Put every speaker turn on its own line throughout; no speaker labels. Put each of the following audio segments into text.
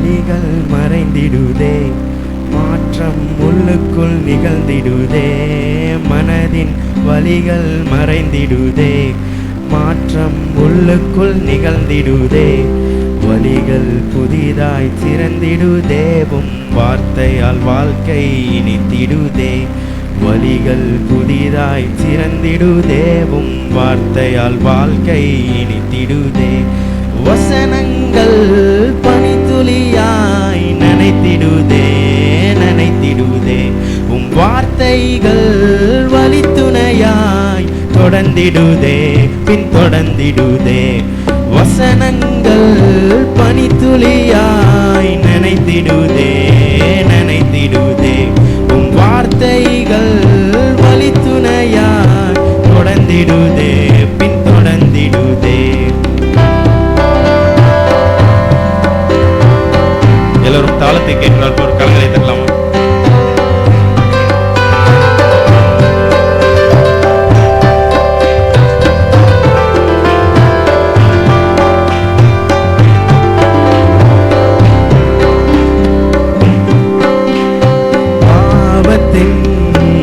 வலிகள் மறைந்திடுதே, மாற்றம் உள்ளுக்குள் நிகழ்ந்திடுதே. மனதின் வலிகள் மறைந்திடுதே, மாற்றம் உள்ளுக்குள் நிகழ்ந்திடுதே. வலிகள் புதிதாய் திறந்திடுதேவும் வார்த்தையால் வாழ்க்கை இனித்திடுதே. வலிகள் புதிதாய் திறந்திடுதேவும் வார்த்தையால் வாழ்க்கை இனித்திடுதே. வசனங்கள் பனித்துளியாய் நனைத்திடுதே, நனைத்திடுதே. உம் வார்த்தைகள் வழித்துணையாய் தொடர்ந்திடுதே, பின் தொடர்ந்திடுதே. வசனங்கள் பனித்துளியாய் நனைத்திடுதே, நனைத்திடுதே. உம் வார்த்தைகள் வழித்துணையாய் தொடர்ந்திடுதே, பின் தொடர்ந்திடுதே. எல்லோரும் தாளத்தை கேட்கிறார், ஒரு கலங்களை தரலாமா?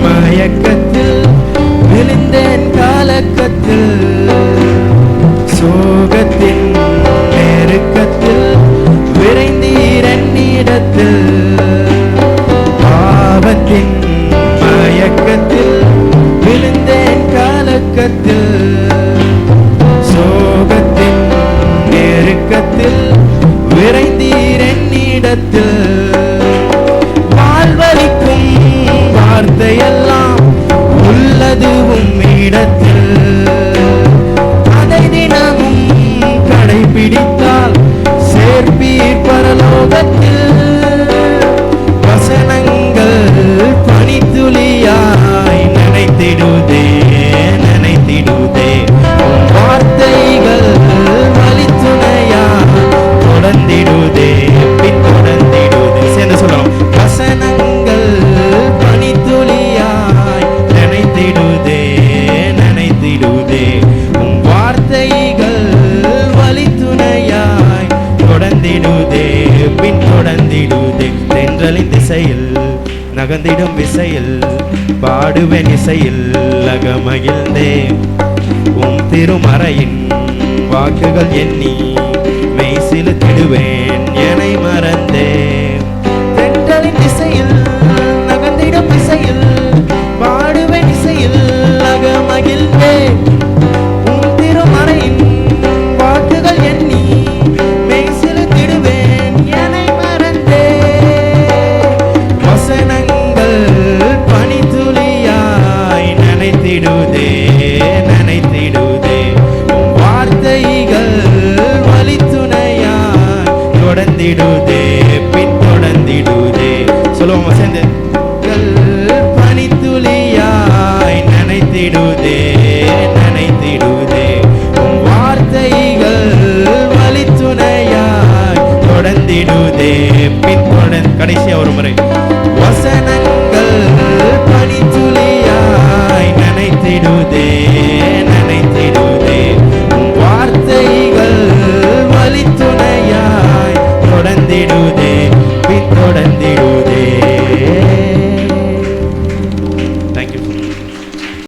மயக்கத்தில் விழுந்தேன் காலக்கத்தில், சோகத்தின் நெருக்கத்தில் விரைந்தீர் என்னிடத்தில். பாவத்தின் மயக்கத்தில் விழுந்தேன் காலக்கத்தில், சோகத்தின் நெருக்கத்தில் விரைந்தீர் என்னிடத்தில். வாழ்வளிக்கும் வார்த்தையெல்லாம் உள்ளதுவும் இடத்தில், அதை தினமும் கடைபிடித்தால் சேர்ப்பீர் பரலோகத்தில். வசனங்கள் பனித்துளியாய் நனைத்திடுதே, நனைத்திடுதே. வார்த்தைகள் வழித்துணையாய் தொடர்ந்திடுதே, பின் தொடர்ந்திடுதே. சேர்ந்து சொல்லலாம். வசனங்கள் பனித்துளியாய் நனைத்திடுதே, நனைத்திடுதே. உம் வார்த்தைகள் வழித்துணையாய் தொடர்ந்திடுதே, பின் தொடர்ந்திடுதே. தென்றலின் திசையில் நகர்ந்திடும் விசையில் பாடுவேன் இசையில் அகமகிழ்ந்தே. உம் திருமறையின் வாக்குகள் எண்ணி மெய் சிலுத்திடுவேன் என்னை மறந்தே. தென்றலின் திசையில் நகர்ந்திடும் விசையில் பாடுவேன் இசையில் அகமகிழ்ந்தே. உம் திருமறையின் வாக்குகள் எண்ணி மெய் சிலுத்திடுவேன் என்னை மறந்தே. வசனங்கள் பனித்துளியாய் நனைத்திடுதே, நனைத்திடுதே. உம் வார்த்தைகள் வழித்துணையாய் தொடர்ந்திடுதே, பின் தொடர்ந்திடுதே. சொல்லுவோம் சேர்ந்து. பனித்துளியாய் நனைத்திடுதே, நனைத்திடுதே. உம் வார்த்தைகள் வழித்துணையாய் தொடர்ந்திடுதே, பின் தொடர்ந்து. கடைசியா ஒரு முறை. வசனங்கள் பனித்துளியாய் நனைத்திடுதே, நனைத்திடுதே.